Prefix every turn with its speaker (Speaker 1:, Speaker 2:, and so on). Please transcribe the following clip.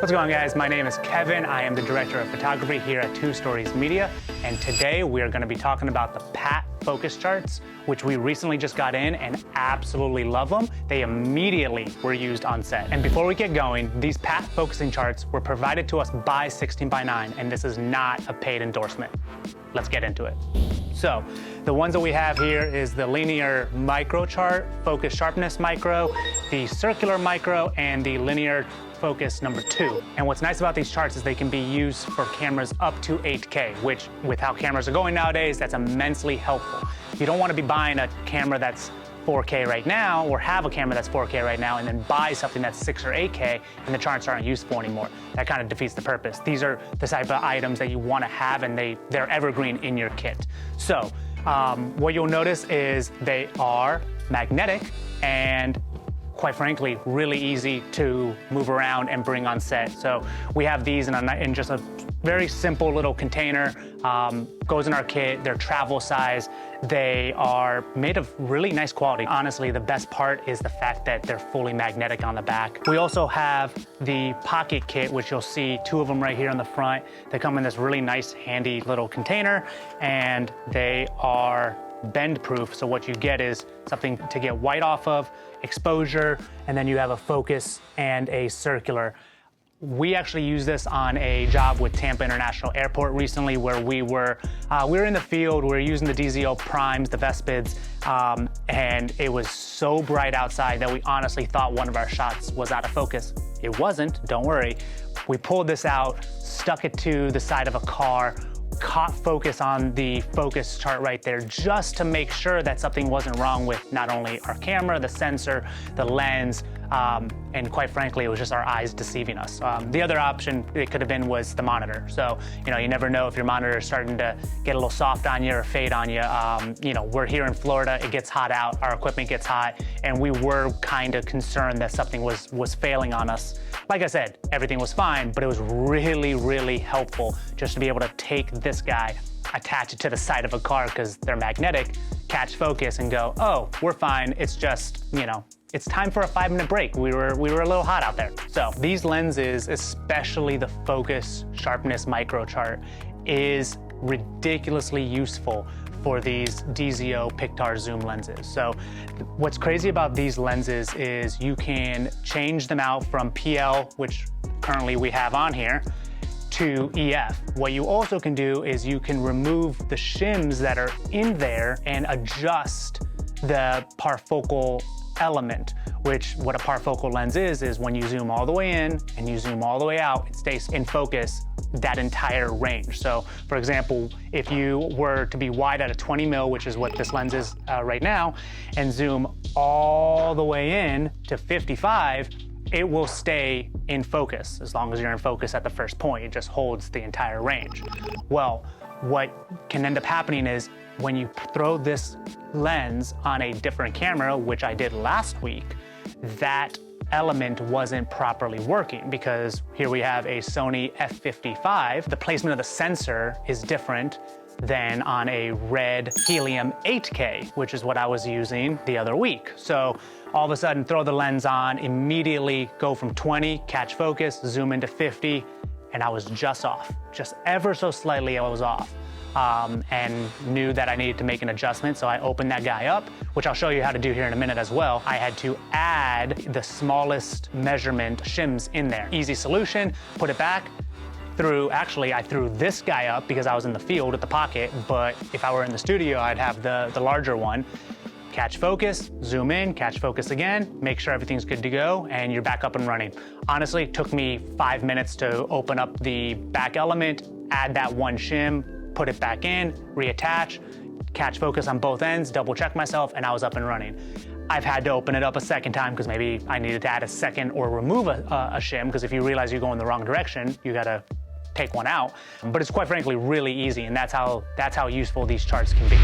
Speaker 1: What's going on, guys? My name is Kevin. I am the director of photography here at 2 Stories Media, and today we are going to be talking about the PAT focus charts, which we recently just got in and absolutely love them. They immediately were used on set. And before we get going, these PAT focusing charts were provided to us by 16:9, and this is not a paid endorsement. Let's get into it. So the ones that we have here is the linear micro chart, focus sharpness micro, the circular micro, and the linear focus number 2. And what's nice about these charts is they can be used for cameras up to 8K, which with how cameras are going nowadays, that's immensely helpful. You don't want to be buying a camera that's 4K right now, or have a camera that's 4K right now, and then buy something that's 6 or 8K, and the charts aren't useful anymore. That kind of defeats the purpose. These are the type of items that you want to have, and they're evergreen in your kit. So what you'll notice is they are magnetic and, quite frankly, really easy to move around and bring on set. So we have these in just a very simple little container, goes in our kit. They're travel size. They are made of really nice quality. Honestly, the best part is the fact that they're fully magnetic on the back. We also have the pocket kit, which you'll see 2 of them right here on the front. They come in this really nice, handy little container, and they are bend proof. So what you get is something to get white off of, exposure, and then you have a focus and a circular. We actually used this on a job with Tampa International Airport recently, where we were in the field. We were using the DZO primes, the Vespids, and it was so bright outside that we honestly thought one of our shots was out of focus. It wasn't, don't worry. We pulled this out, stuck it to the side of a car, caught focus on the focus chart right there, just to make sure that something wasn't wrong with not only our camera, the sensor, the lens, and quite frankly, it was just our eyes deceiving us. The other option it could have been was the monitor. So, you never know if your monitor is starting to get a little soft on you or fade on you. We're here in Florida, it gets hot out, our equipment gets hot, and we were kind of concerned that something was failing on us. Like I said, everything was fine, but it was really, really helpful just to be able to take this guy, attach it to the side of a car because they're magnetic, catch focus and go, oh, we're fine. It's just, it's time for a 5-minute break. We were a little hot out there. So these lenses, especially the focus sharpness micro chart, is ridiculously useful for these DZO Pictar zoom lenses. So what's crazy about these lenses is you can change them out from PL, which currently we have on here, to EF. What you also can do is you can remove the shims that are in there and adjust the parfocal element, which what a parfocal lens is when you zoom all the way in and you zoom all the way out, it stays in focus that entire range. So for example, if you were to be wide at a 20 mil, which is what this lens is right now, and zoom all the way in to 55, it will stay in focus as long as you're in focus at the first point. It just holds the entire range. Well, what can end up happening is when you throw this lens on a different camera, which I did last week, that element wasn't properly working, because here we have a Sony f55. The placement of the sensor is different than on a red helium 8K, which is what I was using the other week. So all of a sudden, throw the lens on, immediately go from 20, catch focus, zoom into 50, and I was just off. Just ever so slightly, I was off. And knew that I needed to make an adjustment, so I opened that guy up, which I'll show you how to do here in a minute as well. I had to add the smallest measurement shims in there. Easy solution, put it back. I threw this guy up because I was in the field with the pocket, but if I were in the studio, I'd have the larger one. Catch focus, zoom in, catch focus again, make sure everything's good to go, and you're back up and running. Honestly, it took me 5 minutes to open up the back element, add that one shim, put it back in, reattach, catch focus on both ends, double check myself, and I was up and running. I've had to open it up a second time because maybe I needed to add a second or remove a shim, because if you realize you're going the wrong direction, you gotta take one out. But it's quite frankly really easy, and that's how useful these charts can be.